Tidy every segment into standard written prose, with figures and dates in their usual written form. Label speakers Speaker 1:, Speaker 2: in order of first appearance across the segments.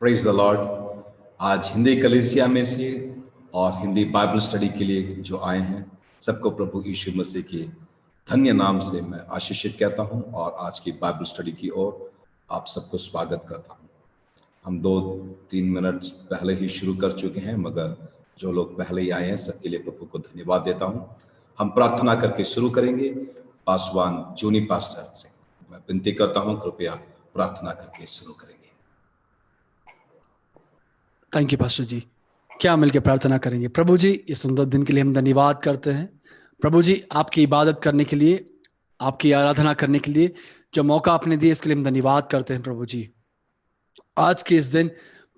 Speaker 1: Praise the Lord. आज हिंदी कलीसिया में से और हिंदी बाइबल स्टडी के लिए जो आए हैं सबको प्रभु यीशु मसीह के धन्य नाम से मैं आशीषित कहता हूं और आज की बाइबल स्टडी की ओर आप सबको स्वागत करता हूं। हम 2-3 मिनट पहले ही शुरू कर चुके हैं, मगर जो लोग पहले ही आए हैं सबके लिए प्रभु को धन्यवाद देता हूं। हम प्रार्थना करके शुरू करेंगे। पासवान जूनी पास्टर से मैं विनती करता हूं, कृपया प्रार्थना करके शुरू करेंगे।
Speaker 2: थैंक यू पास्टर जी। क्या मिलकर प्रार्थना करेंगे। प्रभु जी, इस सुंदर दिन के लिए हम धन्यवाद करते हैं। प्रभु जी, आपकी इबादत करने के लिए, आपकी आराधना करने के लिए जो मौका आपने दिया, इसके लिए हम धन्यवाद करते हैं। प्रभु जी, आज के इस दिन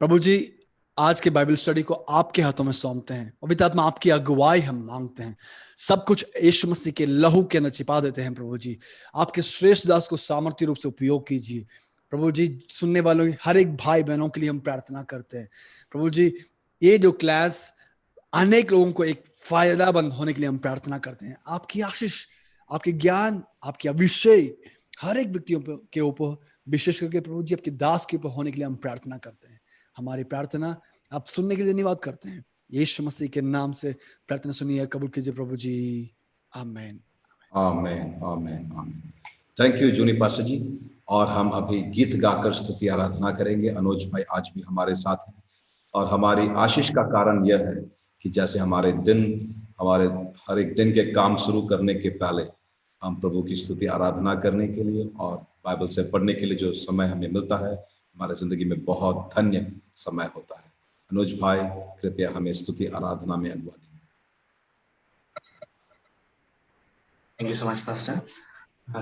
Speaker 2: प्रभु जी, आज के बाइबल स्टडी को आपके हाथों में सौंपते हैं। पवित्र आत्मा, आपकी अगुवाई हम मांगते हैं। सब कुछ यीशु मसीह के लहू के अंदर छिपा देते हैं। प्रभु जी, आपके श्रेष्ठ दास को सामर्थ्य रूप से उपयोग कीजिए। प्रभु जी, सुनने वालों हर एक भाई बहनों के लिए हम प्रार्थना करते हैं। प्रभु जी, ये जो क्लास अनेक लोगों को एक फायदामंद होने के लिए हम प्रार्थना करते हैं। आपकी आशीष, आपके ज्ञान, आपके अभिषेक हर एक व्यक्तियों के ऊपर, विशेष करके प्रभु जी आपके दास के ऊपर होने के लिए हम प्रार्थना करते हैं। हमारी प्रार्थना आप सुनने के लिए धन्यवाद करते हैं। यीशु मसीह के नाम से प्रार्थना सुनिए, कबूल कीजिए प्रभु जी। आमीन
Speaker 1: आमीन आमीन आमीन। थैंक यू जूनी पास्टर जी। और हम अभी गीत गाकर स्तुति आराधना करेंगे। अनुज भाई आज भी हमारे साथ हैं और हमारी आशीष का कारण यह है कि जैसे हमारे हर एक दिन के काम शुरू करने के पहले हम प्रभु की स्तुति आराधना करने के लिए और बाइबल से पढ़ने के लिए जो समय हमें मिलता है, हमारे जिंदगी में बहुत धन्य समय होता है। अनुज भाई, कृपया हमें स्तुति आराधना में अगुवा दें।
Speaker 3: Thank you so much pastor.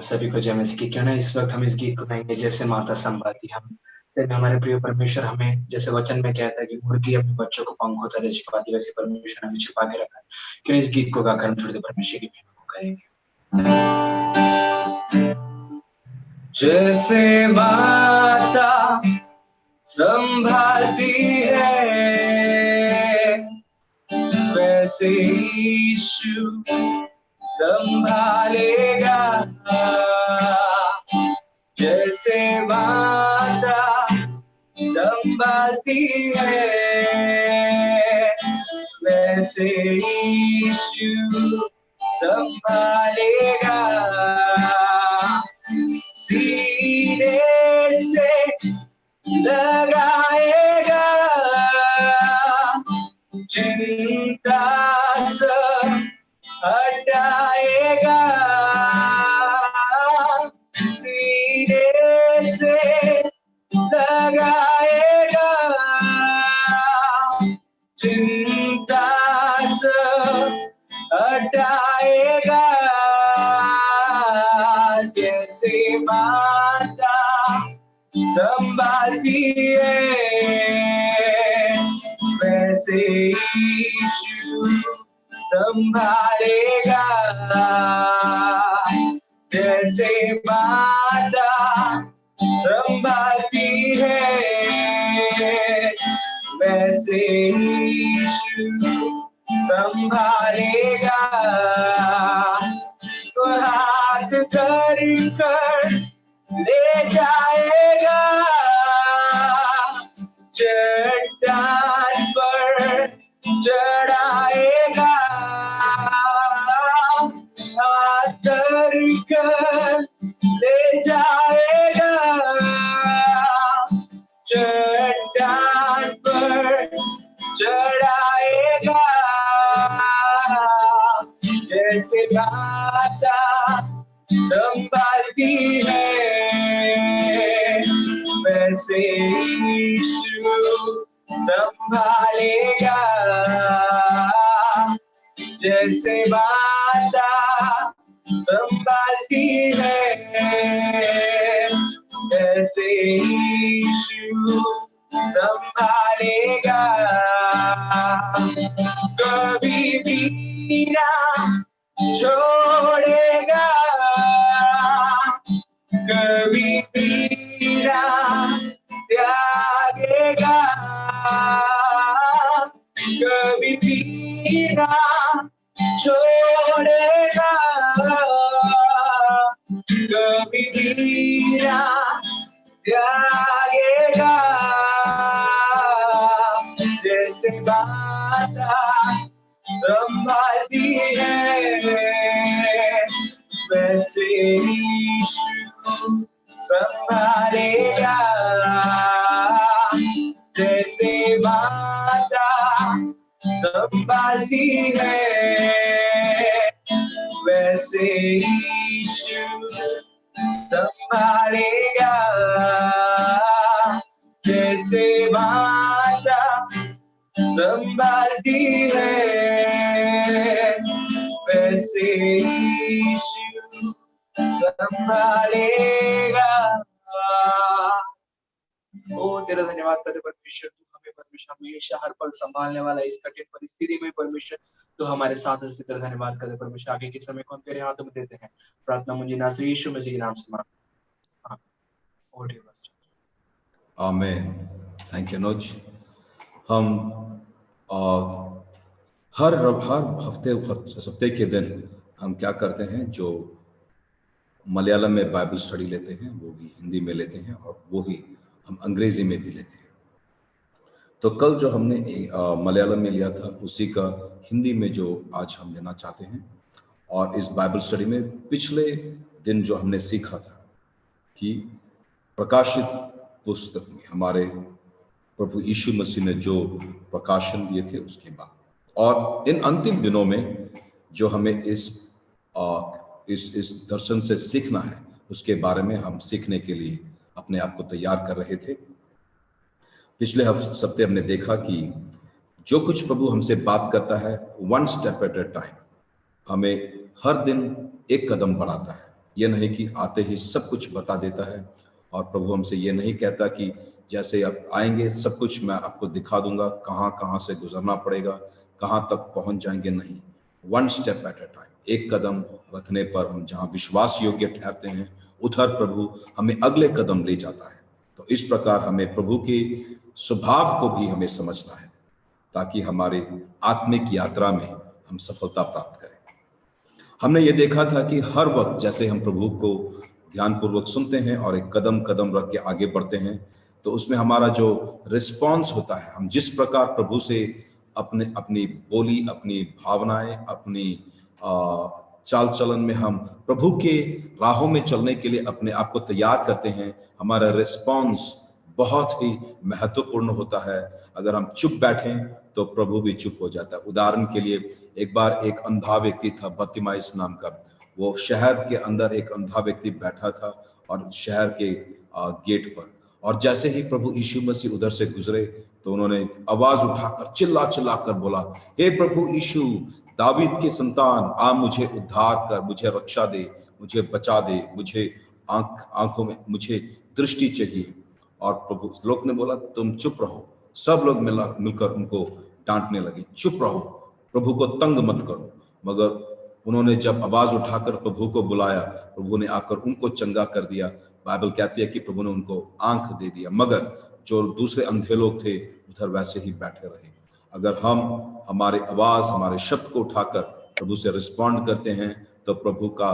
Speaker 3: सभी को जय मसीह की। क्यों ना इस वक्त हम इस गीत को गाएंगे, जैसे माता संभालती। हम सभी, हमारे प्रिय परमेश्वर हमें जैसे वचन में कहता है कि मुर्गी अपने बच्चों को पंखों तले छिपाती, वैसे परमेश्वर हमें छिपा के रखा है। क्यों इस गीत को गाकर हम थोड़ी देर परमेश्वर की महिमा को करेंगे। जैसे माता संभालती है, वैसे यीशु संभालेगा। जैसे माता संभालती है, वैसे यीशु संभालेगा। सीने से लगाएगा, चिंता सब हटाएगा। सीने से लगाएगा, चिंता सब हटाएगा। जैसे माता संभालती है, वैसे यीशु संभालेगा। जैसे माता संभालती है, वैसे यीशु संभालेगा। तो हाथ कर ले जाएगा, चट्टान पर चढ़ाएगा। हाथ कर ले जाएगा, चट्टान पर चढ़ाएगा। जैसे माता संभालती है, वैसे यीशु संभालेगा। जैसे माता संभालती है, वैसे यीशु संभालेगा। कभी भी ना छोड़ेगा, कभी भी ना त्यागेगा, कभी भी ना छोड़ेगा, कभी भी ना त्यागेगा। जैसे माता संभालती है वैसे यीशु संभालेगा। जैसे माता संभालती है वैसे यीशु संभालेगा। जैसे माता संभालती है वैसे यीशु संभालेगा। ओ तेरा धन्यवाद करते परमेश्वर, तू हमें परमेश्वर हमेशा हर पल संभालने वाला, इस कठिन परिस्थिति में परमेश्वर तो हमारे साथ है। तेरा धन्यवाद करते परमेश्वर। आगे के समय को हम तेरे हाथों में देते हैं। प्रार्थना मुझे नासरी यीशु मसीह के नाम से मांगते हैं।
Speaker 1: आमीन। थैंक यू अनुज। हम हर हफ्ते के दिन हम क्या करते हैं, जो मलयालम में बाइबल स्टडी लेते हैं वो भी हिंदी में लेते हैं और वो ही हम अंग्रेजी में भी लेते हैं। तो कल जो हमने मलयालम में लिया था उसी का हिंदी में जो आज हम लेना चाहते हैं। और इस बाइबल स्टडी में पिछले दिन जो हमने सीखा था कि प्रकाशित पुस्तक में हमारे प्रभु यीशु मसीह ने जो प्रकाशन दिए थे उसके बाद, और इन अंतिम दिनों में जो हमें इस दर्शन से सीखना है उसके बारे में हम सीखने के लिए अपने आप को तैयार कर रहे थे। पिछले हफ्ते हमने देखा कि जो कुछ प्रभु हमसे बात करता है one step at A time, हमें हर दिन एक कदम बढ़ाता है। ये नहीं कि आते ही सब कुछ बता देता है, और प्रभु हमसे ये नहीं कहता कि जैसे आप आएंगे सब कुछ मैं आपको दिखा दूंगा, कहाँ कहाँ से गुजरना पड़ेगा, कहाँ तक पहुंच जाएंगे। नहीं, one step at A time, एक कदम रखने पर हम जहाँ विश्वास योग्य ठहरते हैं उधर प्रभु हमें अगले कदम ले जाता है। तो इस प्रकार हमें प्रभु के स्वभाव को भी हमें समझना है ताकि हमारे आत्मिक यात्रा में हम सफलता प्राप्त करें। हमने ये देखा था कि हर वक्त जैसे हम प्रभु को ध्यानपूर्वक सुनते हैं और एक कदम कदम रख के आगे बढ़ते हैं, तो उसमें हमारा जो रिस्पॉन्स होता है, हम जिस प्रकार प्रभु से अपनी बोली, अपनी भावनाएं, अपनी चाल चलन में हम प्रभु के राहों में चलने के लिए अपने आप को तैयार करते हैं, हमारा रिस्पॉन्स बहुत ही महत्वपूर्ण होता है। अगर हम चुप बैठें तो प्रभु भी चुप हो जाता है। उदाहरण के लिए एक बार एक अंधा व्यक्ति था, बतिमाइस नाम का। वो शहर के अंदर एक अंधा व्यक्ति बैठा था और शहर के गेट पर, और जैसे ही प्रभु यीशु मसीह उधर से गुजरे तो उन्होंने आवाज उठाकर चिल्ला चिल्ला कर बोला, हे प्रभु यीशु, दावीद के संतान, आ मुझे उद्धार कर, मुझे रक्षा दे, मुझे बचा दे, मुझे आंखों में मुझे दृष्टि चाहिए। और प्रभु लोग ने बोला तुम चुप रहो। सब लोग मिलकर उनको डांटने लगे, चुप रहो, प्रभु को तंग मत करो। मगर उन्होंने जब आवाज उठाकर प्रभु को बुलाया, प्रभु ने आकर उनको चंगा कर दिया। बाइबल कहती है कि प्रभु ने उनको आंख दे दिया, मगर जो दूसरे अंधे लोग थे उधर वैसे ही बैठे रहे। अगर हम हमारे आवाज, हमारे शब्द को उठाकर प्रभु से रिस्पॉन्ड करते हैं तो प्रभु का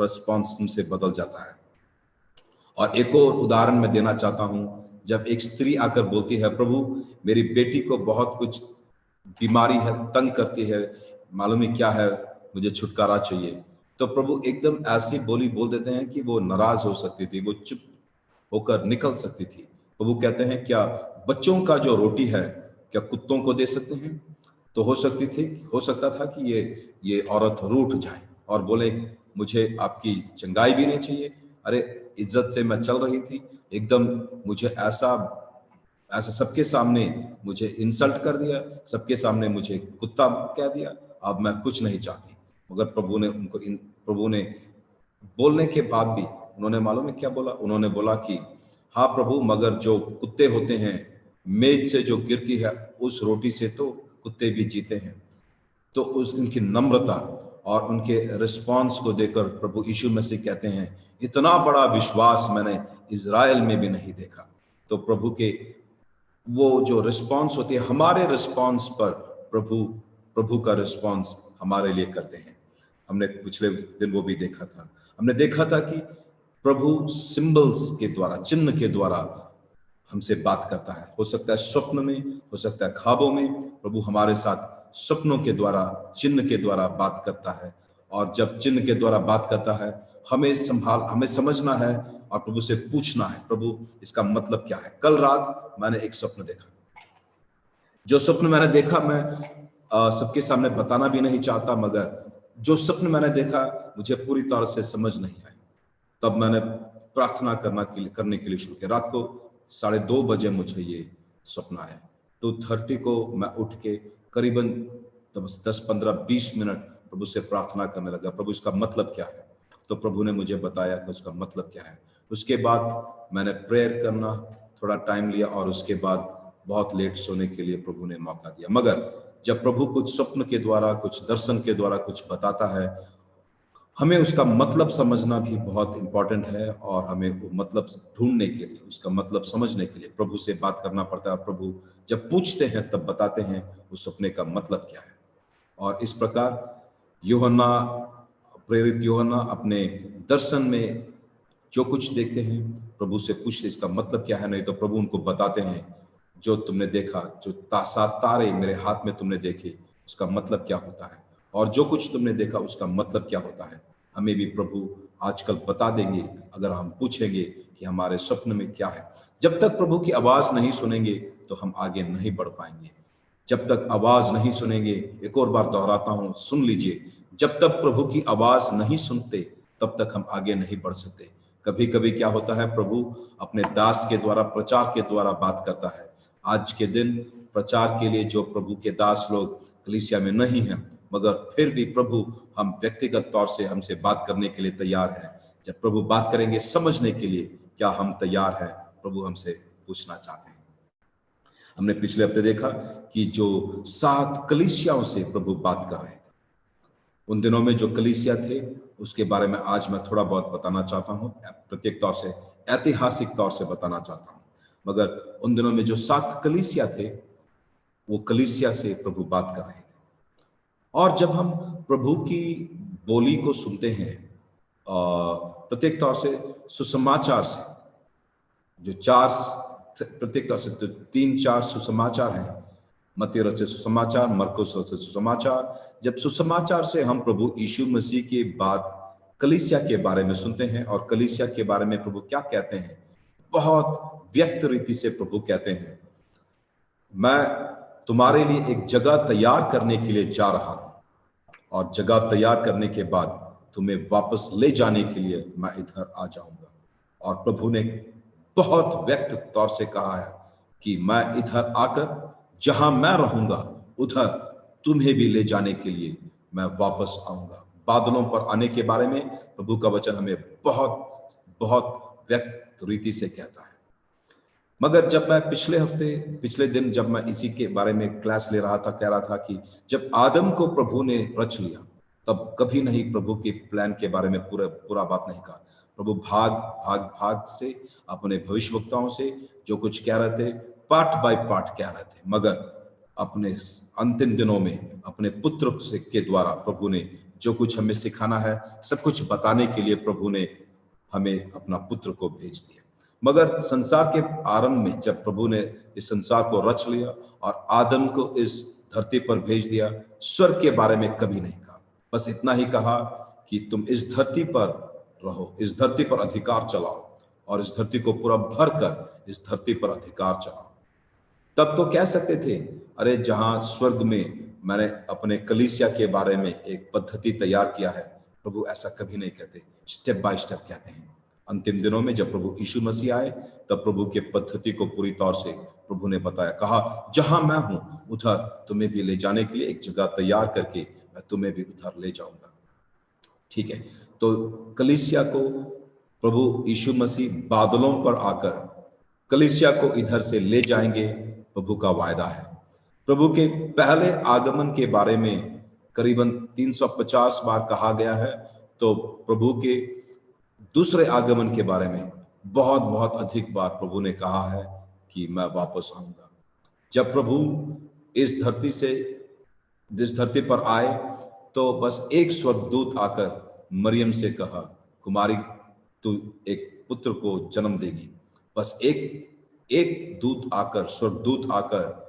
Speaker 1: रिस्पॉन्स हमसे बदल जाता है। और एक और उदाहरण मैं देना चाहता हूं। जब एक स्त्री आकर बोलती है, प्रभु मेरी बेटी को बहुत कुछ बीमारी है, तंग करती है, मालूम ही क्या है, मुझे छुटकारा चाहिए, तो प्रभु एकदम ऐसी बोली बोल देते हैं कि वो नाराज हो सकती थी, वो चुप होकर निकल सकती थी। प्रभु कहते हैं, क्या बच्चों का जो रोटी है क्या कुत्तों को दे सकते हैं? तो हो सकता था कि ये औरत रूठ जाए और बोले मुझे आपकी चंगाई भी नहीं चाहिए। अरे इज्जत से मैं चल रही थी, एकदम मुझे ऐसा सबके सामने मुझे इंसल्ट कर दिया, सबके सामने मुझे कुत्ता कह दिया, अब मैं कुछ नहीं चाहती। मगर प्रभु ने बोलने के बाद भी उन्होंने मालूम है क्या बोला? उन्होंने बोला कि हाँ प्रभु, मगर जो कुत्ते होते हैं, मेज से जो गिरती है उस रोटी से तो कुत्ते भी जीते हैं। तो उनकी नम्रता और उनके रिस्पांस को देखकर प्रभु यीशु मसीह कहते हैं, इतना बड़ा विश्वास मैंने इज़राइल में भी नहीं देखा। तो प्रभु के वो जो रिस्पांस होती है, हमारे रिस्पांस पर प्रभु का रिस्पांस हमारे लिए करते हैं। हमने पिछले दिन वो भी देखा था। हमने देखा था कि प्रभु सिंबल्स के द्वारा, चिन्ह के द्वारा हमसे बात करता है। हो सकता है स्वप्न में, हो सकता है ख्वाबों में। प्रभु हमारे साथ स्वप्नों के द्वारा, चिन्ह के द्वारा बात करता है। और जब चिन्ह के द्वारा बात करता है, हमें समझना है और प्रभु से पूछना है, प्रभु इसका मतलब क्या है। कल रात मैंने एक स्वप्न देखा। जो स्वप्न मैंने देखा मैं सबके सामने बताना भी नहीं चाहता, मगर जो स्वप्न मैंने देखा मुझे पूरी तरह से समझ नहीं आई। तब मैंने प्रार्थना करने के लिए शुरू किया। रात को 2:30 बजे मुझे ये स्वप्न आया। 2:30 को मैं उठ के करीबन 10, 15, 20 मिनट प्रभु से प्रार्थना करने लगा, प्रभु इसका मतलब क्या है। तो प्रभु ने मुझे बताया कि उसका मतलब क्या है। उसके बाद मैंने प्रेयर करना थोड़ा टाइम लिया और उसके बाद बहुत लेट सोने के लिए प्रभु ने मौका दिया। मगर जब प्रभु कुछ स्वप्न के द्वारा, कुछ दर्शन के द्वारा कुछ बताता है, हमें उसका मतलब समझना भी बहुत इंपॉर्टेंट है और हमें वो मतलब ढूंढने के लिए, उसका मतलब समझने के लिए प्रभु से बात करना पड़ता है। प्रभु जब पूछते हैं तब बताते हैं उस सपने का मतलब क्या है। और इस प्रकार प्रेरित यूहन्ना अपने दर्शन में जो कुछ देखते हैं प्रभु से पूछते इसका मतलब क्या है, नहीं तो प्रभु उनको बताते हैं जो तुमने देखा, जो 7 तारे मेरे हाथ में तुमने देखे, उसका मतलब क्या होता है, और जो कुछ तुमने देखा उसका मतलब क्या होता है। हमें भी प्रभु आजकल बता देंगे अगर हम पूछेंगे कि हमारे स्वप्न में क्या है। जब तक प्रभु की आवाज नहीं सुनेंगे तो हम आगे नहीं बढ़ पाएंगे। जब तक आवाज नहीं सुनेंगे, एक और बार दोहराता हूं, सुन लीजिए, जब तक प्रभु की आवाज नहीं सुनते तब तक हम आगे नहीं बढ़ सकते। कभी कभी क्या होता है, प्रभु अपने दास के द्वारा, प्रचार के द्वारा बात करता है। आज के दिन प्रचार के लिए जो प्रभु के दास लोग कलीसिया में नहीं हैं, मगर फिर भी प्रभु हम व्यक्तिगत तौर से हमसे बात करने के लिए तैयार हैं। जब प्रभु बात करेंगे समझने के लिए, क्या हम तैयार हैं? प्रभु हमसे पूछना चाहते हैं। हमने पिछले हफ्ते देखा कि जो 7 कलीसियाओं से प्रभु बात कर रहे थे, उन दिनों में जो कलीसिया थे उसके बारे में आज मैं थोड़ा बहुत बताना चाहता हूं। प्रत्येक तौर से, ऐतिहासिक तौर से बताना चाहता हूं। मगर उन दिनों में जो 7 कलीसिया थे, वो कलीसिया से प्रभु बात कर रहे थे। और जब हम प्रभु की बोली को सुनते हैं, प्रत्येक तौर से सुसमाचार से, जो प्रत्येक तौर से 3-4 सुसमाचार हैं, मत्ती रचित सुसमाचार, मरकुस रचित सुसमाचार। जब सुसमाचार से हम प्रभु यीशु मसीह के बाद कलीसिया के बारे में सुनते हैं और कलीसिया के बारे में प्रभु क्या कहते हैं, बहुत व्यक्त रीति से प्रभु कहते हैं, मैं तुम्हारे लिए एक जगह तैयार करने के लिए जा रहा हूं और जगह तैयार करने के बाद तुम्हें वापस ले जाने के लिए मैं इधर आ जाऊंगा। और प्रभु ने बहुत व्यक्त तौर से कहा है कि मैं इधर आकर जहां मैं रहूंगा उधर तुम्हें भी ले जाने के लिए मैं वापस आऊंगा। बादलों पर आने के बारे में प्रभु का वचन हमें बहुत बहुत व्यक्त रीति से कहता है। मगर जब मैं पिछले दिन जब मैं इसी के बारे में क्लास ले रहा था, कह रहा था कि जब आदम को प्रभु ने रच लिया तब कभी नहीं प्रभु के प्लान के बारे में पूरा बात नहीं कहा। प्रभु भाग से अपने भविष्यवक्ताओं से जो कुछ कह रहे थे, पार्ट बाय पार्ट कह रहे थे, मगर अपने अंतिम दिनों में अपने पुत्र के द्वारा प्रभु ने जो कुछ हमें सिखाना है, सब कुछ बताने के लिए प्रभु ने हमें अपना पुत्र को भेज दिया। मगर संसार के आरंभ में जब प्रभु ने इस संसार को रच लिया और आदम को इस धरती पर भेज दिया, स्वर्ग के बारे में कभी नहीं कहा। बस इतना ही कहा कि तुम इस धरती पर रहो, इस धरती पर अधिकार चलाओ और इस धरती को पूरा भर कर इस धरती पर अधिकार चलाओ। तब तो कह सकते थे, अरे जहां स्वर्ग में मैंने अपने कलीसिया के बारे में एक पद्धति तैयार किया है। प्रभु ऐसा कभी नहीं कहते, स्टेप बाय स्टेप कहते हैं। अंतिम दिनों में जब प्रभु यीशु मसीह आए तब प्रभु के पद्धति को पूरी तौर से प्रभु ने बताया, कहा जहां मैं हूं उधर तुम्हें भी ले जाने के लिए एक जगह तैयार करके मैं तुम्हें भी उधर ले जाऊंगा। ठीक है, तो कलीसिया को प्रभु यीशु मसीह बादलों पर आकर कलीसिया को इधर से ले जाएंगे, प्रभु का वायदा है। प्रभु के पहले आगमन के बारे में करीबन 350 बार कहा गया है, तो प्रभु के दूसरे आगमन के बारे में बहुत बहुत अधिक बार प्रभु ने कहा है कि मैं वापस आऊंगा। जब प्रभु इस धरती पर आए तो बस एक स्वर्गदूत आकर मरियम से कहा, कुमारी तू एक पुत्र को जन्म देगी। बस एक दूत आकर, स्वर्गदूत आकर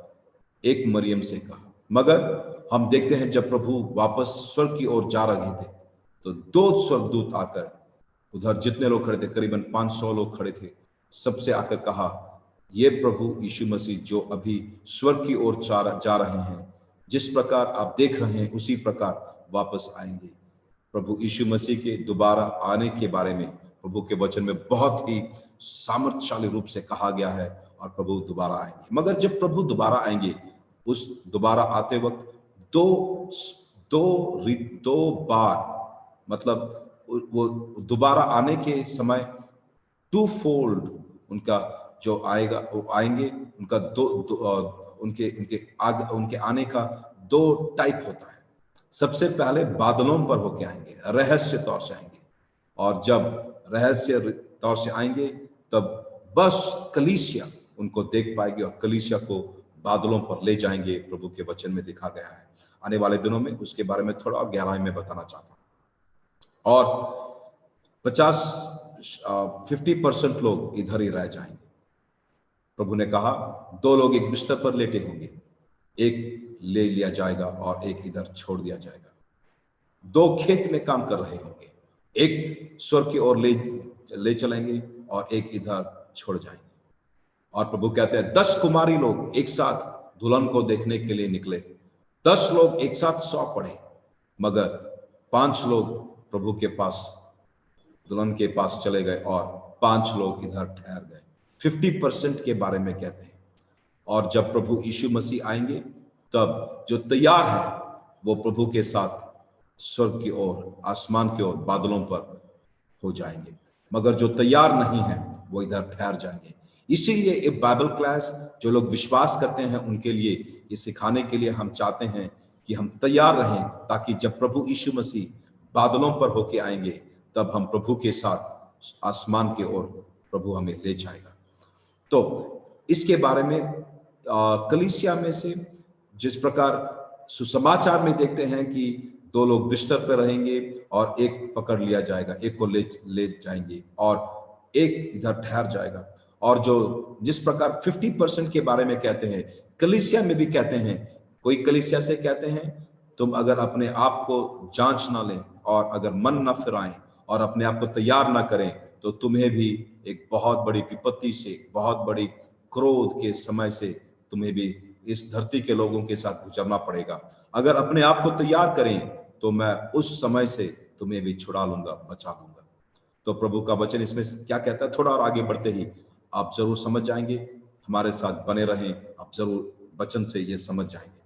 Speaker 1: एक मरियम से कहा। मगर हम देखते हैं जब प्रभु वापस स्वर्ग की ओर जा रहे थे तो दो स्वर्गदूत आकर, उधर जितने लोग खड़े थे, करीबन 500 लोग खड़े थे, सबसे आकर कहा, ये प्रभु यीशु मसीह जो अभी स्वर्ग की ओर जा रहे हैं, जिस प्रकार आप देख रहे हैं उसी प्रकार वापस आएंगे। प्रभु यीशु मसीह के दोबारा आने के बारे में प्रभु के वचन में बहुत ही सामर्थ्यशाली रूप से कहा गया है, और प्रभु दोबारा आएंगे। मगर जब प्रभु दोबारा आएंगे, उस दोबारा आते वक्त दो बार, मतलब वो दोबारा आने के समय टू फोल्ड उनका जो आएगा, वो आएंगे, उनका उनके आने का दो टाइप होता है। सबसे पहले बादलों पर होके आएंगे, रहस्य तौर से आएंगे, और जब रहस्य तौर से आएंगे तब बस कलीसिया उनको देख पाएगी और कलीसिया को बादलों पर ले जाएंगे। प्रभु के वचन में दिखा गया है। आने वाले दिनों में उसके बारे में थोड़ा गहराई में बताना चाहता हूं। और 50% लोग इधर ही रह जाएंगे। प्रभु ने कहा 2 लोग एक बिस्तर पर लेटे होंगे, एक ले लिया जाएगा और एक इधर छोड़ दिया जाएगा। 2 खेत में काम कर रहे होंगे, एक स्वर्ग की ओर ले चलेंगे और एक इधर छोड़ जाएंगे। और प्रभु कहते हैं 10 कुमारी लोग एक साथ दुल्हन को देखने के लिए निकले, 10 लोग एक साथ सौ पड़े, मगर 5 लोग प्रभु के पास, दुल्हन के पास चले गए और 5 लोग इधर ठहर गए। 50% के बारे में कहते हैं। और जब प्रभु यीशु मसीह आएंगे तब जो तैयार है वो प्रभु के साथ स्वर्ग की ओर, आसमान की ओर, बादलों पर हो जाएंगे, मगर जो तैयार नहीं है वो इधर ठहर जाएंगे। इसीलिए एक बाइबल क्लास जो लोग विश्वास करते हैं उनके लिए ये सिखाने के लिए हम चाहते हैं कि हम तैयार रहें, ताकि जब प्रभु यीशु मसीह बादलों पर होके आएंगे तब हम प्रभु के साथ आसमान की ओर प्रभु हमें ले जाएगा। तो इसके बारे में कलीसिया में से जिस प्रकार सुसमाचार में देखते हैं कि 2 लोग बिस्तर पर रहेंगे और एक पकड़ लिया जाएगा, एक को ले जाएंगे और एक इधर ठहर जाएगा। और जो जिस प्रकार 50% के बारे में कहते हैं, कलीसिया में भी कहते हैं। कोई कलीसिया से कहते हैं तुम अगर अपने आप को जांच ना लें और अगर मन ना फिराएं और अपने आप को तैयार ना करें तो तुम्हें भी एक बहुत बड़ी विपत्ति से, बहुत बड़ी क्रोध के समय से तुम्हें भी इस धरती के लोगों के साथ गुजरना पड़ेगा। अगर अपने आप को तैयार करें तो मैं उस समय से तुम्हें भी छुड़ा लूंगा, बचा लूंगा। तो प्रभु का वचन इसमें क्या कहता है, थोड़ा और आगे बढ़ते ही आप जरूर समझ जाएंगे। हमारे साथ बने रहें, आप जरूर वचन से ये समझ जाएंगे।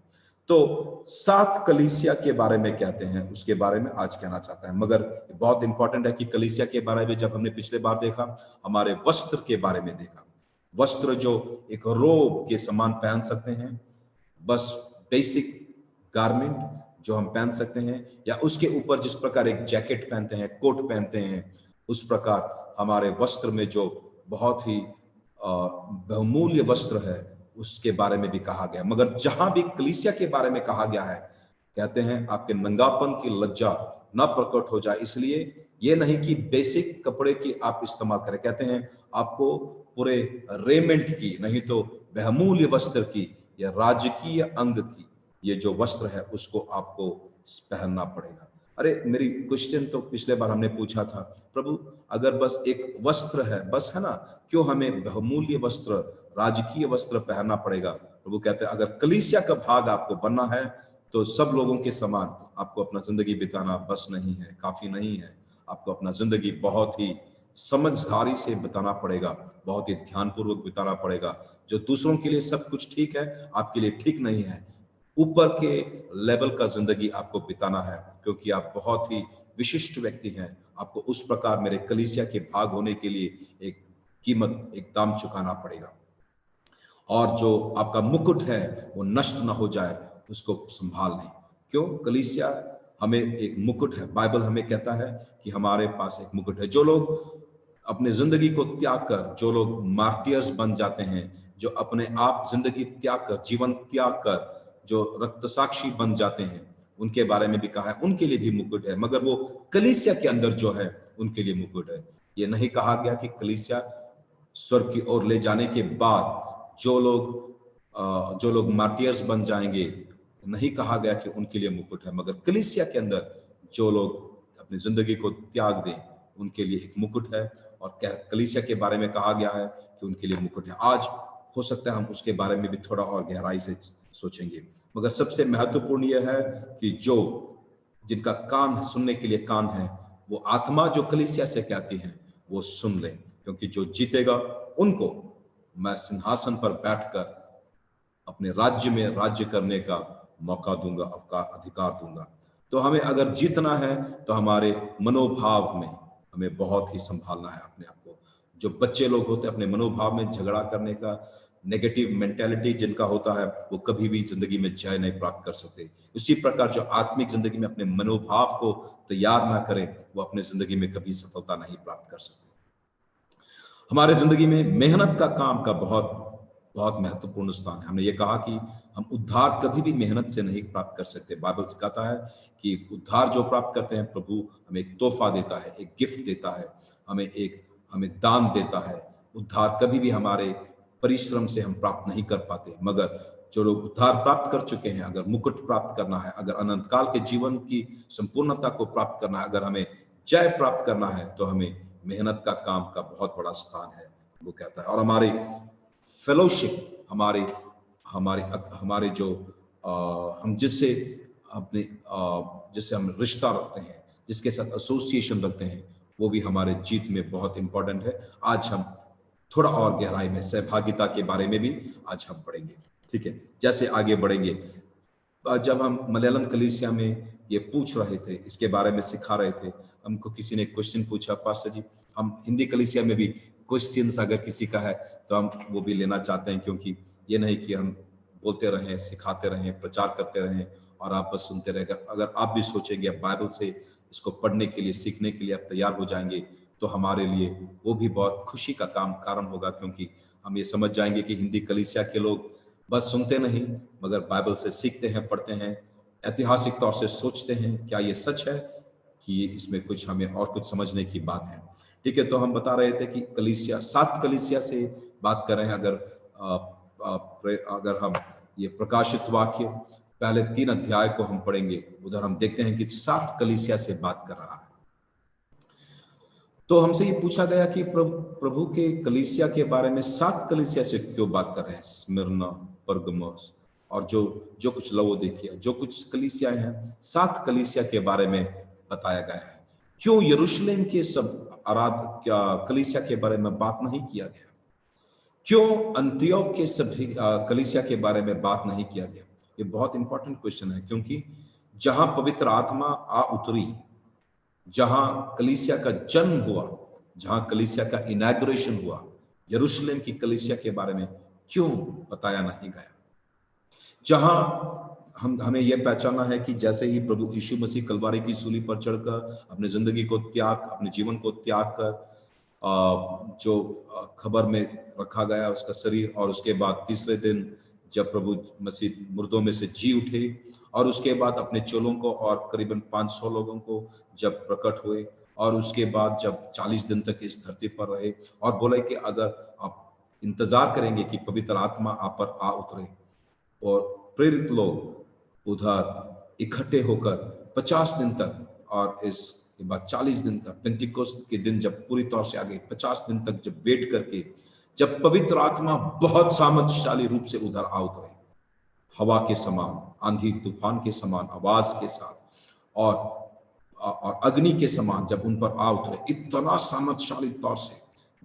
Speaker 1: तो 7 कलीसिया के बारे में कहते हैं, उसके बारे में आज कहना चाहता है। मगर बहुत इंपॉर्टेंट है कि कलीसिया के बारे में जब हमने पिछले बार देखा, हमारे वस्त्र के बारे में देखा। वस्त्र जो एक रोब के समान पहन सकते हैं, बस बेसिक गारमेंट जो हम पहन सकते हैं, या उसके ऊपर जिस प्रकार एक जैकेट पहनते हैं, कोट पहनते हैं, उस प्रकार हमारे वस्त्र में जो बहुत ही बहुमूल्य वस्त्र है उसके बारे में भी कहा गया। मगर जहां भी कलीसिया के बारे में कहा गया है, कहते हैं आपके नंगापन की लज्जा न प्रकट हो जाए, इसलिए ये नहीं कि बेसिक कपड़े की आप इस्तेमाल करें। कहते हैं आपको पूरे रेमेंट की, नहीं तो बहुमूल्य वस्त्र की या राजकीय अंग की ये जो वस्त्र है उसको आपको पहनना पड़ेगा। अरे मेरी क्वेश्चन तो पिछले बार हमने पूछा था, प्रभु अगर बस एक वस्त्र है, बस है ना, क्यों हमें बहुमूल्य वस्त्र, राजकीय वस्त्र पहनना पड़ेगा? प्रभु कहते हैं अगर कलीसिया का भाग आपको बनना है तो सब लोगों के समान आपको अपना जिंदगी बिताना बस नहीं है, काफी नहीं है। आपको अपना जिंदगी बहुत ही समझदारी से बिताना पड़ेगा, बहुत ही ध्यानपूर्वक बिताना पड़ेगा। जो दूसरों के लिए सब कुछ ठीक है, आपके लिए ठीक नहीं है। ऊपर के लेवल का जिंदगी आपको बिताना है, क्योंकि आप बहुत ही विशिष्ट व्यक्ति हैं। आपको उस प्रकार मेरे कलीसिया के भाग होने के लिए एक कीमत, एक दाम चुकाना पड़ेगा। और जो आपका मुकुट है वो नष्ट ना हो जाए, उसको संभाल लें। क्यों? कलीसिया हमें एक मुकुट है। बाइबल हमें कहता है कि हमारे पास एक मुकुट है। जो लोग अपने जिंदगी को त्याग कर, जो लोग मार्टियर्स बन जाते हैं, जो अपने आप जिंदगी त्याग कर, जीवन त्याग कर जो रक्त साक्षी बन जाते हैं, उनके बारे में भी कहा है उनके लिए भी मुकुट है। मगर वो कलीसिया के अंदर जो है उनके लिए मुकुट है। ये नहीं कहा गया कि कलीसिया स्वर्ग की ओर ले जाने के बाद जो लोग मार्टियर्स बन जाएंगे, नहीं कहा गया कि उनके लिए मुकुट है, मगर कलीसिया के अंदर जो लोग अपनी जिंदगी को त्याग दें उनके लिए एक मुकुट है। और कलीसिया के बारे में कहा गया है कि उनके लिए मुकुट है। आज हो सकता है हम उसके बारे में भी थोड़ा और गहराई से सोचेंगे, मगर सबसे महत्वपूर्ण यह है कि जिनका कान सुनने के लिए कान है, वो आत्मा जो कलीसिया से कहती है वो सुन ले, क्योंकि जो जीतेगा उनको मैं सिंहासन पर बैठकर अपने राज्य में राज्य करने का मौका दूंगा, अधिकार दूंगा। तो हमें अगर जीतना है तो हमारे मनोभाव में हमें बहुत ही संभालना है अपने आप को। जो बच्चे लोग होते हैं अपने मनोभाव में झगड़ा करने का, नेगेटिव मेंटालिटी जिनका होता है, वो कभी भी जिंदगी में जय नहीं प्राप्त कर सकते। इसी प्रकार जो आत्मिक जिंदगी में अपने मनोभाव को तैयार ना करें, वो अपने जिंदगी में कभी सफलता नहीं प्राप्त कर सकते। हमारे जिंदगी में मेहनत का काम का बहुत बहुत महत्वपूर्ण स्थान है। हमने ये कहा कि हम उद्धार कभी भी मेहनत से नहीं प्राप्त कर सकते। बाइबल सिखाता है कि उद्धार जो प्राप्त करते हैं, प्रभु हमें एक तोहफा देता है, एक गिफ्ट देता है, हमें दान देता है। उद्धार कभी भी हमारे परिश्रम से हम प्राप्त नहीं कर पाते, मगर जो लोग उद्धार प्राप्त कर चुके हैं, अगर मुकुट प्राप्त करना है, अगर अनंत काल के जीवन की संपूर्णता को प्राप्त करना है, अगर हमें जय प्राप्त करना है, तो हमें मेहनत का काम का बहुत बड़ा स्थान है, वो कहता है। और हमारे फेलोशिप, हमारे जो हम जिससे हम रिश्ता रखते हैं, जिसके साथ एसोसिएशन रखते हैं, वो भी हमारे जीत में बहुत इंपॉर्टेंट है। आज हम थोड़ा और गहराई में सहभागिता के बारे में भी आज हम पढ़ेंगे, ठीक है। जैसे आगे बढ़ेंगे, जब हम मलयालम कलीसिया में ये पूछ रहे थे, इसके बारे में सिखा रहे थे, हमको किसी ने क्वेश्चन पूछा, पास्टर जी हम हिंदी कलीसिया में भी क्वेश्चंस अगर किसी का है तो हम वो भी लेना चाहते हैं, क्योंकि ये नहीं कि हम बोलते रहें, सिखाते रहें, प्रचार करते रहें और आप बस सुनते रहें। अगर आप भी सोचेंगे बाइबल से इसको पढ़ने के लिए, सीखने के लिए आप तैयार हो जाएंगे, तो हमारे लिए वो भी बहुत खुशी का कारण होगा, क्योंकि हम ये समझ जाएंगे कि हिंदी कलीसिया के लोग बस सुनते नहीं, मगर बाइबल से सीखते हैं, पढ़ते हैं, ऐतिहासिक तौर से सोचते हैं क्या ये सच है कि इसमें कुछ हमें और कुछ समझने की बात है, ठीक है। तो हम बता रहे थे कि कलीसिया, 7 कलीसिया से बात कर रहे हैं। अगर हम ये प्रकाशित वाक्य पहले 3 अध्याय को हम पढ़ेंगे, उधर हम देखते हैं कि 7 कलीसिया से बात कर रहा है। तो हमसे ये पूछा गया कि प्रभु के कलीसिया के बारे में 7 कलीसिया से क्यों बात कर रहे हैं, स्मिर्ना, परगमुस और जो कुछ लवोदिकिया, जो कुछ कलीसियाएं हैं, 7 कलीसिया के बारे में बताया गया है। क्यों यरूशलेम के सब कलीसिया के बारे में बात नहीं किया गया? क्यों अंतियोक के सभी कलीसिया के बारे में बात नहीं किया गया? ये बहुत इंपॉर्टेंट क्वेश्चन है, क्योंकि जहां पवित्र आत्मा आ उतरी, जहां कलीसिया का जन्म हुआ, जहां कलीसिया का इनॉग्रेशन हुआ, यरूशलेम की कलीसिया के बारे में क्यों बताया नहीं गया? जहां हमें यह पहचानना है कि जैसे ही प्रभु यीशु मसीह कलवारी की सूली पर चढ़कर अपने जिंदगी को अपने जीवन को त्याग कर जो खबर में रखा गया उसका शरीर, और उसके बाद तीसरे दिन जब प्रभु मसीह मुर्दों में से जी उठे, और उसके बाद अपने चेलों को और करीबन 500 लोगों को जब प्रकट हुए, और उसके बाद जब 40 दिन तक इस धरती पर रहे, और बोले कि अगर आप इंतजार करेंगे कि पवित्र आत्मा आप पर आ उतरे, और प्रेरित लोग उधर इकट्ठे होकर 50 दिन तक, और इसके बाद 40 दिन का पेंटिकोस्त के दिन जब पूरी तौर से आ गए, 50 दिन तक जब वेट करके, जब पवित्र आत्मा बहुत सामर्थ्यशाली रूप से उधर आ उतरे, हवा के समान, आंधी तूफान के समान आवाज के साथ, और अग्नि के समान जब उन पर आ उतरे, इतना सामर्थ्यशाली तौर से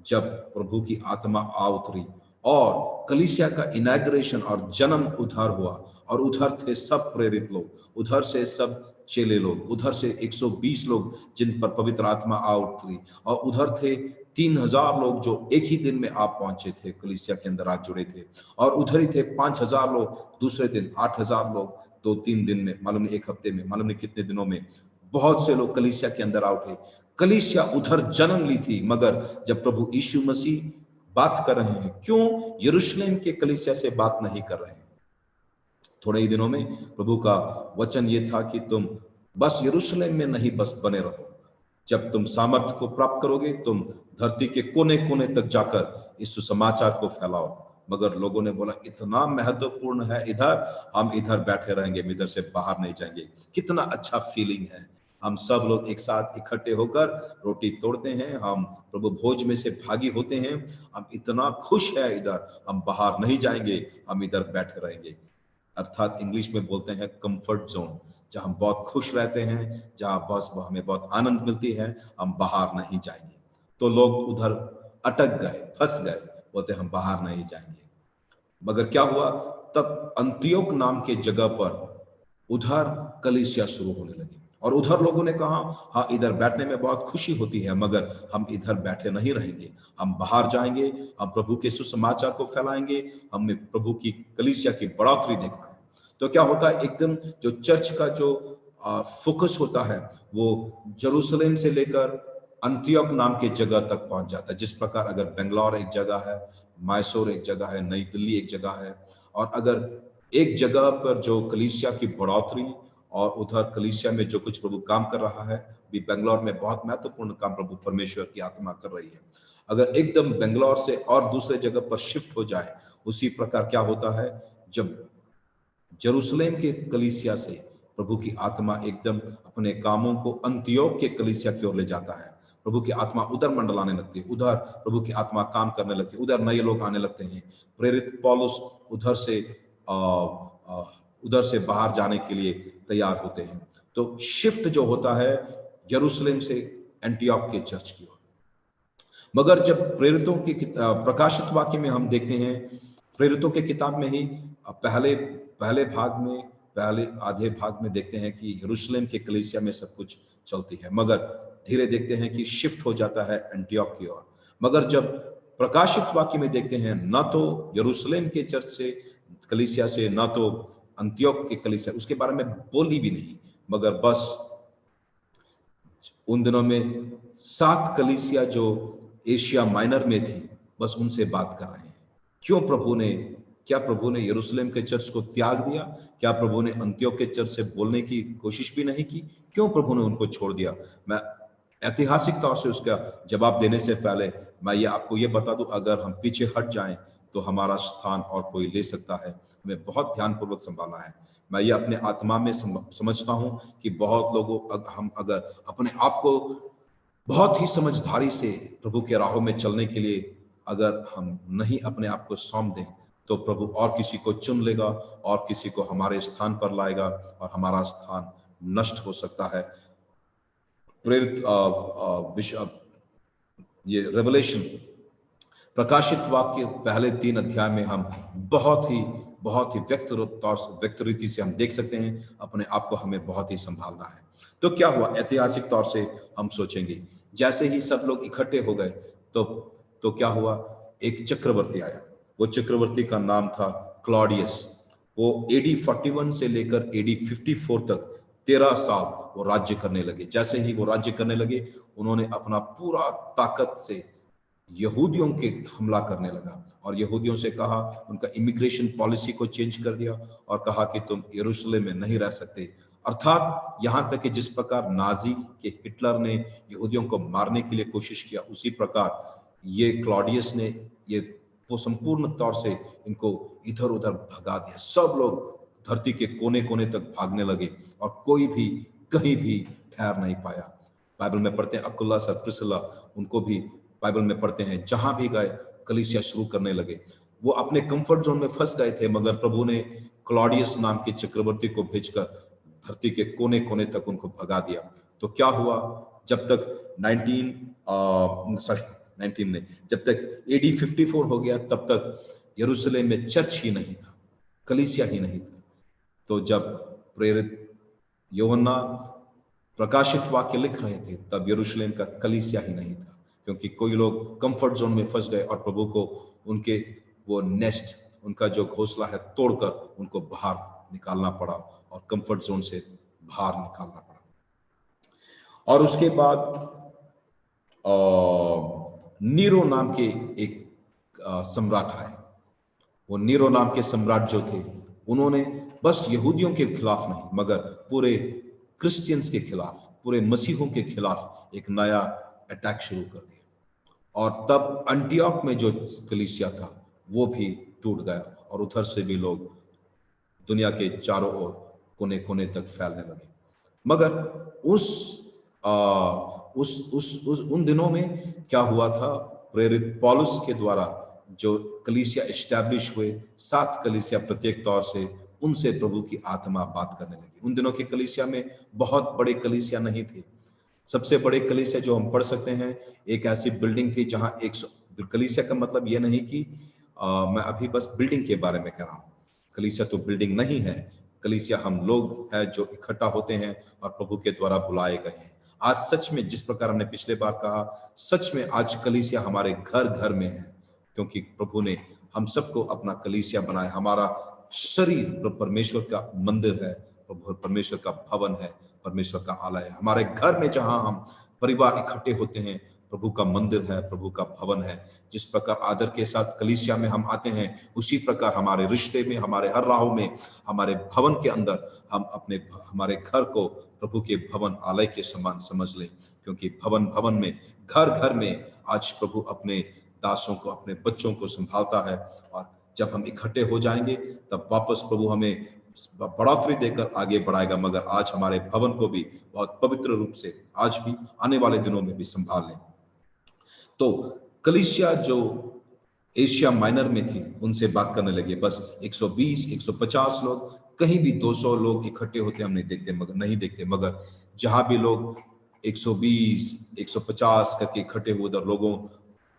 Speaker 1: जब प्रभु की आत्मा आ उतरी, और कलीसिया का इनॉग्रेशन और जन्म उधर हुआ, और उधर थे सब प्रेरित लोग, उधर से सब चेले लोग, उधर से 120 लोग जिन पर पवित्र आत्मा आ उतरी, और उधर थे 3000 लोग जो एक ही दिन में आप पहुंचे थे, कलीसिया के अंदर आज जुड़े थे, और उधर ही थे 5000 लोग दूसरे दिन, 8000 लोग 2-3 दिन में, मालूम नहीं 1 हफ्ते में, मालूम नहीं कितने दिनों में, बहुत से लोग कलीसिया के अंदर आ उठे। कलीसिया उधर जन्म ली थी, मगर जब प्रभु यीशु मसीह बात कर रहे हैं, क्यों यरूशलेम के कलीसिया से बात नहीं कर रहे हैं? थोड़े ही दिनों में प्रभु का वचन ये था कि तुम बस यरूशलेम में नहीं बस बने रहो, जब तुम सामर्थ्य को प्राप्त करोगे, तुम धरती के कोने कोने तक जाकर इस सुसमाचार को फैलाओ। मगर लोगों ने बोला इतना महत्वपूर्ण है इधर, हम इधर बैठे रहेंगे, हम इधर से बाहर नहीं जाएंगे। कितना अच्छा फीलिंग है, हम सब लोग एक साथ इकट्ठे होकर रोटी तोड़ते हैं, हम प्रभु भोज में से भागी होते हैं, हम इतना खुश है इधर, हम बाहर नहीं जाएंगे, हम इधर बैठे रहेंगे। अर्थात इंग्लिश में बोलते हैं कंफर्ट जोन, जहां हम बहुत खुश रहते हैं, जहां बस हमें बहुत आनंद मिलती है, हम बाहर नहीं जाएंगे। तो लोग उधर अटक गए, फंस गए, बोलते हम बाहर नहीं जाएंगे। मगर क्या हुआ, तब अंतियोक नाम के जगह पर उधर कलीसिया शुरू होने लगी, और उधर लोगों ने कहा हाँ इधर बैठने में बहुत खुशी होती है, मगर हम इधर बैठे नहीं रहेंगे, हम बाहर जाएंगे, हम प्रभु के सुसमाचार को फैलाएंगे, हमें प्रभु की कलीसिया की बढ़ोतरी देखना है। तो क्या होता है, एकदम जो चर्च का जो फोकस होता है वो जेरूशलेम से लेकर अंतियोक नाम के जगह तक पहुंच जाता है। जिस प्रकार अगर बेंगलोर एक जगह है, मैसूर एक जगह है, नई दिल्ली एक जगह है, और अगर एक जगह पर जो कलीसिया की बढ़ोतरी और उधर कलीसिया में जो कुछ प्रभु काम कर रहा है, भी बेंगलोर में बहुत महत्वपूर्ण काम प्रभु परमेश्वर की आत्मा कर रही है, अगर एकदम बेंगलोर से और दूसरे जगह पर शिफ्ट हो जाए, उसी प्रकार क्या होता है, जब जेरूशलेम के कलीसिया से प्रभु की आत्मा एकदम अपने कामों को अंतियोक के कलीसिया की ओर ले जाता है, प्रभु की आत्मा उधर मंडलाने लगती है, उधर प्रभु की आत्मा काम करने लगती है, उधर नए लोग आने लगते हैं। प्रेरित पौलुस उधर से बाहर जाने के लिए तैयार होते हैं। तो शिफ्ट जो होता है यरूशलेम से एंटियोक के चर्च की ओर। मगर जब प्रेरितों की प्रकाशित वाक्य में हम देखते हैं, प्रेरितों के किताब में ही पहले आधे भाग में देखते हैं कि यरूशलेम के कलीसिया में सब कुछ चलती है, मगर धीरे देखते हैं कि शिफ्ट हो जाता है एंटियोक की ओर। मगर जब प्रकाशित वाक्य में देखते हैं, ना तो यरूशलेम के चर्च से कलीसिया से, ना तो अंतियोक के कलीसिया, उसके बारे में बोली भी नहीं, मगर बस उन दिनों में 7 कलीसिया जो एशिया माइनर में थी, बस उनसे बात कर रहे हैं। क्या प्रभु ने यरूशलेम के चर्च को त्याग दिया? क्या प्रभु ने अंतियोक के चर्च से बोलने की कोशिश भी नहीं की? क्यों प्रभु ने उनको छोड़ दिया? मैं ऐतिहासिक तौर से उसका जवाब देने से पहले मैं आपको ये बता दूं, अगर हम पीछे हट जाएं तो हमारा स्थान और कोई ले सकता है, हमें बहुत ध्यानपूर्वक संभालना है। मैं ये अपने आत्मा में समझता हूं कि बहुत लोगों हम अगर अपने आप को बहुत ही समझदारी से प्रभु के राहों में चलने के लिए अगर हम नहीं अपने आप को सौंप दें, तो प्रभु और किसी को चुन लेगा और किसी को हमारे स्थान पर लाएगा और हमारा स्थान नष्ट हो सकता है। प्रेरित ये रेवलेशन प्रकाशित वाक्य पहले 3 अध्याय में हम बहुत ही व्यक्तिगत रीति से हम देख सकते हैं, अपने आप को हमें बहुत ही संभालना है। तो क्या हुआ, ऐतिहासिक तौर से हम सोचेंगे, जैसे ही सब लोग इकट्ठे हो गए तो क्या हुआ, एक चक्रवर्ती आया। वो चक्रवर्ती का नाम था क्लॉडियस। वो AD 41 से लेकर AD 54 तक 13 साल वो राज्य करने लगे। जैसे ही वो राज्य करने लगे, उन्होंने अपना पूरा ताकत से यहूदियों के हमला करने लगा और यहूदियों से कहा, उनका इमिग्रेशन पॉलिसी को चेंज कर दिया और कहा कि तुम यरूशलेम में नहीं रह सकते। अर्थात यहां तक कि जिस प्रकार नाजी के हिटलर ने यहूदियों को मारने के लिए कोशिश किया, उसी प्रकार ये क्लॉडियस ने वो संपूर्ण तौर से इनको इधर उधर भगा दिया। सब लोग धरती के कोने कोने तक भागने लगे और कोई भी कहीं भी ठहर नहीं पाया। बाइबल में पढ़ते हैं अकुलास और प्रिस्किला, उनको भी बाइबल में पढ़ते हैं, जहां भी गए कलीसिया शुरू करने लगे। वो अपने कंफर्ट जोन में फंस गए थे, मगर प्रभु ने क्लॉडियस नाम के चक्रवर्ती को भेजकर धरती के कोने कोने तक उनको भगा दिया। तो क्या हुआ, जब तक 19 ने जब तक AD 54 हो गया, तब तक यरूशलेम में चर्च ही नहीं था, कलीसिया ही नहीं था। तो जब प्रेरित यूहन्ना प्रकाशित वाक्य लिख रहे थे, तब यरूशलेम का कलीसिया ही नहीं था, क्योंकि कोई लोग कंफर्ट जोन में फंस गए और प्रभु को उनके वो नेस्ट, उनका जो घोंसला है, तोड़कर उनको बाहर निकालना पड़ा और कंफर्ट जोन से बाहर निकालना पड़ा। और उसके बाद नीरो नाम के एक सम्राट आए। वो नीरो नाम के सम्राट जो थे, उन्होंने बस यहूदियों के खिलाफ नहीं, मगर पूरे क्रिश्चियंस के खिलाफ पूरे मसीहों के खिलाफ एक नया अटैक शुरू कर दिया। और तब अंटियोक में जो कलीसिया था वो भी टूट गया और उधर से भी लोग दुनिया के चारों ओर कोने कोने तक फैलने लगे। मगर उन दिनों में क्या हुआ था, प्रेरित पौलुस के द्वारा जो कलीसिया एस्टैब्लिश हुए, 7 कलीसिया प्रत्येक तौर से, उनसे प्रभु की आत्मा बात करने लगी। उन दिनों की कलीसिया में बहुत बड़े कलीसिया नहीं थे। सबसे बड़े कलीसिया जो हम पढ़ सकते हैं, एक ऐसी बिल्डिंग थी जहां 100 कलीसिया का मतलब यह नहीं कि मैं अभी बस बिल्डिंग के बारे में कह रहा हूं। कलीसिया तो बिल्डिंग नहीं है, कलीसिया हम लोग हैं जो इकट्ठा होते हैं और प्रभु के द्वारा बुलाए गए हैं। आज सच में, जिस प्रकार हमने पिछले बार कहा, सच में आज कलीसिया हमारे घर घर में है, क्योंकि प्रभु ने हम सबको अपना कलीसिया बनाया। हमारा शरीर परमेश्वर का मंदिर है, परमेश्वर का भवन है, परमेश्वर का आलय है। हमारे घर में जहां हम परिवार इकट्ठे होते हैं, प्रभु का मंदिर है, प्रभु का भवन है। जिस प्रकार आदर के साथ कलीसिया में हम आते हैं, उसी प्रकार हमारे रिश्ते में, हमारे हर राहों में, हमारे भवन के अंदर हम हमारे घर को प्रभु के भवन आलय के समान समझ लें, क्योंकि भवन में, घर घर में आज प्रभु अपने दासों को, अपने बच्चों को संभालता है। और जब हम इकट्ठे हो जाएंगे तब वापस प्रभु हमें बढ़ोतरी देकर आगे बढ़ाएगा। मगर आज हमारे भवन को भी बहुत पवित्र रूप से आज भी, आने वाले दिनों में भी संभाल लें। तो कलीसिया जो एशिया माइनर में थी, उनसे बात करने लगे। बस 120, 150 लोग, कहीं भी 200 लोग इकट्ठे होते हम नहीं देखते, मगर जहां भी लोग 120, 150 करके इकट्ठे हुए, उधर लोगों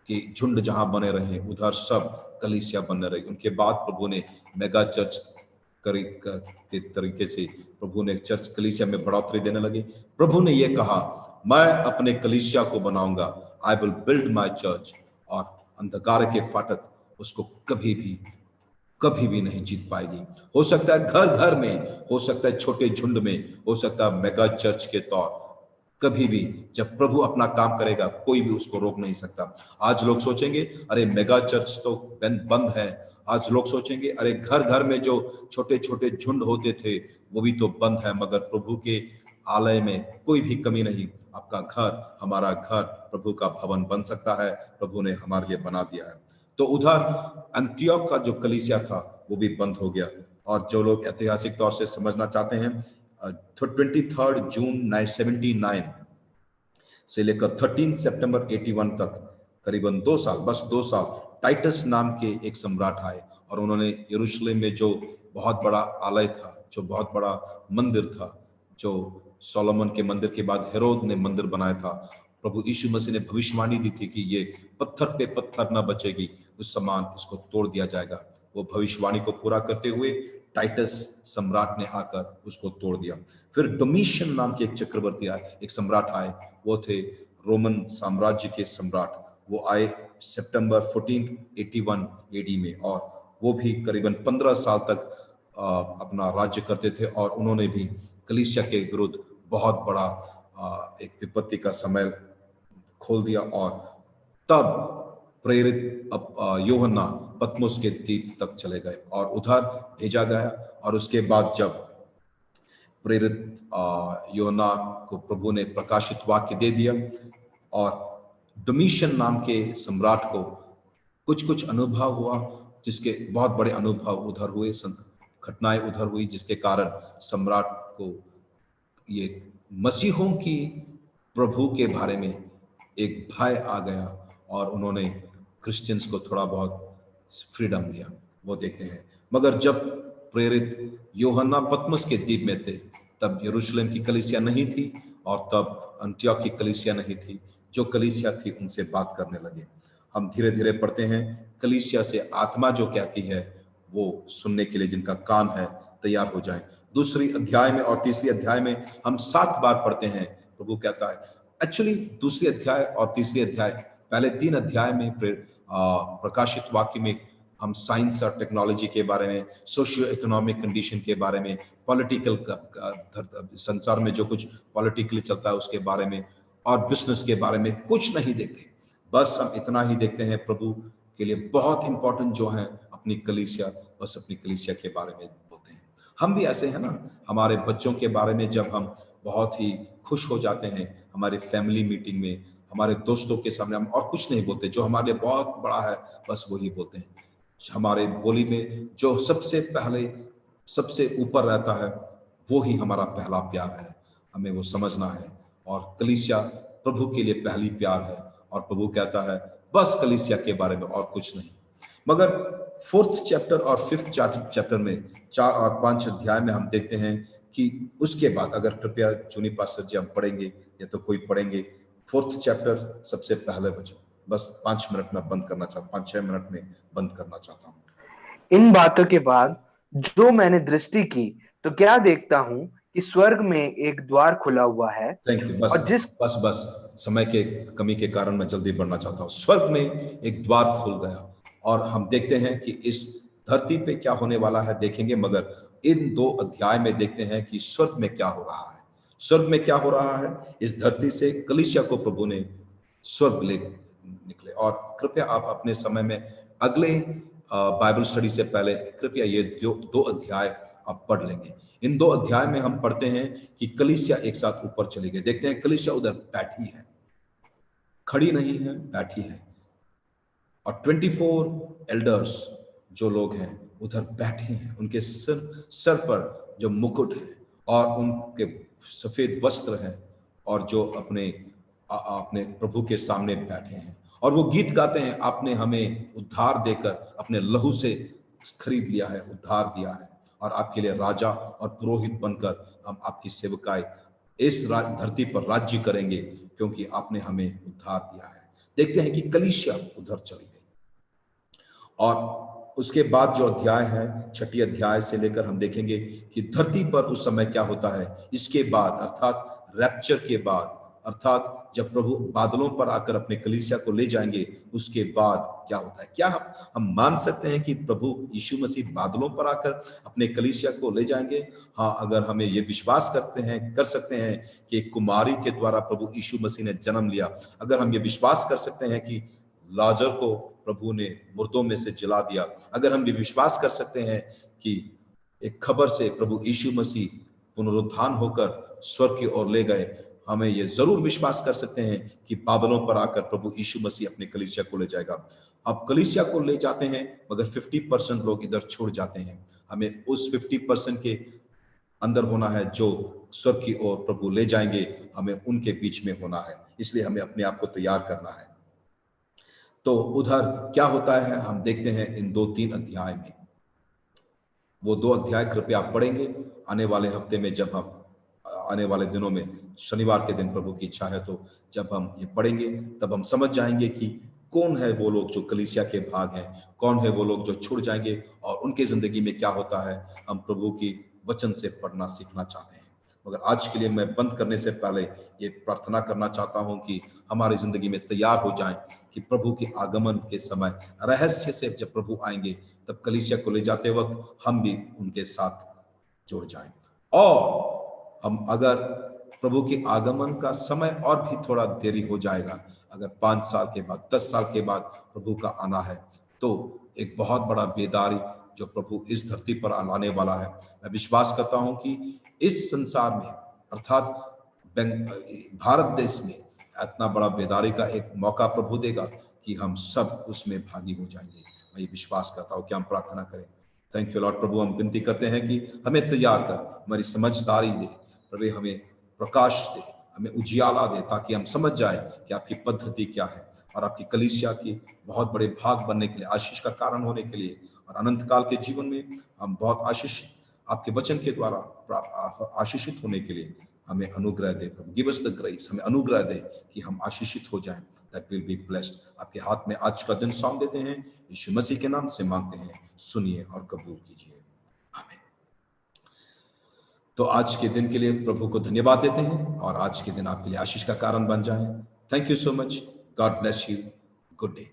Speaker 1: के झुंड जहां बने रहे, उधर सब कलीसिया बनने रहे। उनके बाद प्रभु ने मेगा चर्च के तरीके से प्रभु ने चर्च कलीसिया में बढ़ोतरी देने लगे। प्रभु ने यह कहा, मैं अपने कलीसिया को बनाऊंगा, I will build my church, और अंधकार के फाटक उसको कभी भी नहीं जीत पाएगी। हो सकता है घर घर में, हो सकता है छोटे झुंड में, हो सकता है मेगा चर्च के तौर, कभी भी जब प्रभु अपना काम करेगा कोई भी उसको रोक नहीं सकता। आज लोग सोचेंगे अरे मेगा चर्च तो बंद है। आज लोग सोचेंगे अरे घर घर में जो छोटे छोटे झुंड होते थे वो भी तो बंद है। मगर प्रभु के आलय में कोई भी कमी नहीं। आपका घर, हमारा घर प्रभु का भवन बन सकता है, प्रभु ने हमारे लिए बना दिया है। तो उधर अंटियोक का जो कलीसिया था वो भी बंद हो गया। और जो लोग ऐतिहासिक तौर से समझना चाहते हैं, 23 जून 79 से लेकर 13 सितंबर 81 तक, करीबन 2 साल, बस 2 साल, टाइटस नाम के एक सम्राट आए और उन्होंने यरूशलेम में जो बहुत बड़ा आलय था, जो बहुत बड़ा मंदिर था, जो सोलोमन के मंदिर के बाद हेरोद ने मंदिर बनाया था, प्रभु यीशु मसीह ने भविष्यवाणी दी थी कि ये पत्थर पे पत्थर न बचेगी, उस समान इसको तोड़ दिया जाएगा। वो भविष्यवाणी को पूरा करते हुए टाइटस सम्राट ने आकर उसको तोड़ दिया। फिर डोमिशियन नाम के एक चक्रवर्ती आए, एक सम्राट आए, वो थे रोमन साम्राज्य के सम्राट। वो आए सितंबर 14 81 एडी में, और वो भी करीबन 15 साल तक अपना राज्य करते थे। और उन्होंने भी कलीसिया के विरुद्ध बहुत बड़ा एक विपत्ति का समय खोल दिया। और तब प्रेरित यूहन्ना पतमुस के द्वीप तक चले गए और उधर भेजा गया। और उसके बाद जब प्रेरित यूहन्ना को प्रभु ने प्रकाशित वाक्य दे दिया, और डोमिशियन नाम के सम्राट को कुछ अनुभव हुआ, जिसके बहुत बड़े अनुभव उधर हुए, घटनाएं उधर हुई, जिसके कारण सम्राट को ये मसीहों की प्रभु के बारे में एक भय आ गया और उन्होंने क्रिश्चियंस को थोड़ा बहुत फ्रीडम दिया, वो देखते हैं। मगर जब प्रेरित यूहन्ना पतमुस के द्वीप में थे, तब यरूशलेम की कलीसिया नहीं थी और तब अंटियोक की कलीसिया नहीं थी। जो कलीसिया थी उनसे बात करने लगे। हम धीरे धीरे पढ़ते हैं, कलीसिया से आत्मा जो कहती है वो सुनने के लिए जिनका कान है तैयार हो जाए। दूसरी अध्याय में और तीसरी अध्याय में हम 7 बार पढ़ते हैं, प्रभु कहता है, एक्चुअली दूसरी अध्याय और तीसरी अध्याय, पहले 3 अध्याय में प्रकाशित वाक्य में हम साइंस और टेक्नोलॉजी के बारे में, सोशियो इकोनॉमिक कंडीशन के बारे में, पॉलिटिकल संसार में जो कुछ पॉलिटिकली चलता है उसके बारे में, और बिजनेस के बारे में कुछ नहीं देखते। बस हम इतना ही देखते हैं, प्रभु के लिए बहुत इंपॉर्टेंट जो है अपनी कलीसिया, बस अपनी कलीसिया के बारे में बोलते हैं। हम भी ऐसे हैं ना, हमारे बच्चों के बारे में जब हम बहुत ही खुश हो जाते हैं। हमारे फैमिली मीटिंग में, हमारे दोस्तों के सामने हम और कुछ नहीं बोलते, जो हमारे लिए बहुत बड़ा है बस वही बोलते हैं। हमारे बोली में जो सबसे पहले सबसे ऊपर रहता है वो ही हमारा पहला प्यार है, हमें वो समझना है। और कलीसिया प्रभु के लिए पहली प्यार है, और प्रभु कहता है बस कलीसिया के बारे में और कुछ नहीं। मगर 4th चैप्टर और 5th चैप्टर में 4 और 5 अध्याय में हम देखते हैं कि उसके बाद, अगर कृपया जूनी पास्टर जी हम पढ़ेंगे या तो कोई पढ़ेंगे 4th चैप्टर सबसे पहले वचन, बस 5 मिनट में बंद करना चाहता, 5-6 मिनट में बंद करना चाहता हूँ।
Speaker 4: इन बातों के बाद जो मैंने दृष्टि की तो क्या देखता हूँ कि स्वर्ग में एक द्वार खुला हुआ है।
Speaker 1: Thank you. बस
Speaker 4: और जिस
Speaker 1: बस बस समय के कमी के कारण मैं जल्दी बढ़ना चाहता हूँ। स्वर्ग में एक द्वार खुल गया, और हम देखते हैं कि इस धरती पे क्या होने वाला है देखेंगे, मगर इन 2 अध्याय में देखते हैं कि स्वर्ग में क्या हो रहा है। स्वर्ग में क्या हो रहा है, इस धरती से कलीसिया को प्रभु ने स्वर्ग ले निकले। और कृपया आप अपने समय में अगले बाइबल स्टडी से पहले कृपया ये 2 अध्याय आप पढ़ लेंगे। इन 2 अध्याय में हम पढ़ते हैं कि कलीसिया एक साथ ऊपर चली गई। देखते हैं कलीसिया उधर बैठी है, खड़ी नहीं है, बैठी है। और 24 एल्डर्स जो लोग हैं उधर बैठे हैं, उनके सर पर जो मुकुट है और उनके सफेद वस्त्र हैं, और जो अपने प्रभु के सामने बैठे हैं, और वो गीत गाते हैं, आपने हमें उद्धार देकर अपने लहू से खरीद लिया है, उद्धार दिया है, और आपके लिए राजा और पुरोहित बनकर हम आपकी सेवकाई इस धरती पर राज्य करेंगे, क्योंकि आपने हमें उद्धार दिया है। देखते हैं कि कलीसिया उधर चली गई। और उसके बाद जो अध्याय है 6ठी अध्याय से लेकर हम देखेंगे कि धरती पर उस समय क्या होता है। इसके बाद अर्थात रैप्चर के बाद, अर्थात जब प्रभु बादलों पर आकर अपने कलीसिया को ले जाएंगे, उसके बाद क्या होता है। क्या हम मान सकते हैं कि प्रभु यीशु मसीह बादलों पर आकर अपने कलीसिया को ले जाएंगे? हाँ, अगर हमें ये विश्वास कर सकते हैं कि एक कुमारी के द्वारा प्रभु यीशु मसीह ने जन्म लिया, अगर हम ये विश्वास कर सकते हैं कि लाजर को प्रभु ने मुर्दों में से जिला दिया, अगर हम ये विश्वास कर सकते हैं कि एक खबर से प्रभु यीशु मसीह पुनरुत्थान होकर स्वर्ग की ओर ले गए, हमें ये जरूर विश्वास कर सकते हैं कि बादलों पर आकर प्रभु यीशु मसीह अपने कलीसिया को ले जाएगा। अब कलीसिया को ले जाते हैं, मगर 50% लोग इधर छोड़ जाते हैं। हमें उस 50% के अंदर होना है जो स्वर्ग की ओर प्रभु ले जाएंगे, हमें उनके बीच में होना है। इसलिए हमें अपने आप को तैयार करना है। तो उधर क्या होता है हम देखते हैं इन 2-3 अध्याय में। वो 2 अध्याय कृपया आप पढ़ेंगे आने वाले हफ्ते में, जब हम आने वाले दिनों में, शनिवार के दिन प्रभु की इच्छा है तो जब हम ये पढ़ेंगे तब हम समझ जाएंगे कि कौन है वो लोग जो कलीसिया के भाग हैं, कौन है वो लोग जो छुड़ जाएंगे, और उनकी जिंदगी में क्या होता है। हम प्रभु की वचन से पढ़ना सीखना चाहते हैं। मगर आज के लिए मैं बंद करने से पहले ये प्रार्थना करना चाहता हूं कि हमारी जिंदगी में तैयार हो जाएं कि प्रभु के आगमन के समय रहस्य से जब प्रभु आएंगे, तब कलीसिया को ले जाते वक्त हम भी उनके साथ जुड़ जाएं। और हम अगर प्रभु के आगमन का समय और भी थोड़ा देरी हो जाएगा, अगर 5 साल के बाद, 10 साल के बाद प्रभु का आना है, तो एक बहुत बड़ा बेदारी जो प्रभु इस धरती पर लाने वाला है। मैं विश्वास करता हूं कि इस संसार में, अर्थात भारत देश में, इतना बड़ा बेदारी का एक मौका प्रभु देगा कि हम सब उसमें भागी हो जाएंगे। मैं ये विश्वास करता हूँ। क्या हम प्रार्थना करें? Thank you Lord. प्रभु हम विनती करते हैं कि हमें तैयार कर, हमारी समझदारी दे प्रभु, हमें प्रकाश दे, हमें उजियाला दे, ताकि हम समझ जाए कि आपकी पद्धति क्या है, और आपकी कलीसिया की बहुत बड़े भाग बनने के लिए, आशीष का कारण होने के लिए, और अनंत काल के जीवन में हम बहुत आशीषित, आपके वचन के द्वारा आशीषित होने के लिए हमें अनुग्रह दे प्रभु। गिव अस द ग्रेस, हमें अनुग्रह दे कि हम आशीषित हो जाएं, दैट विल बी ब्लेस्ड। आपके हाथ में आज का दिन सौंप देते हैं, यीशु मसीह के नाम से मांगते हैं, सुनिए और कबूल कीजिए, आमीन। तो आज के दिन के लिए प्रभु को धन्यवाद देते हैं, और आज के दिन आपके लिए आशीष का कारण बन जाए। Thank you so much. God bless you. Good day.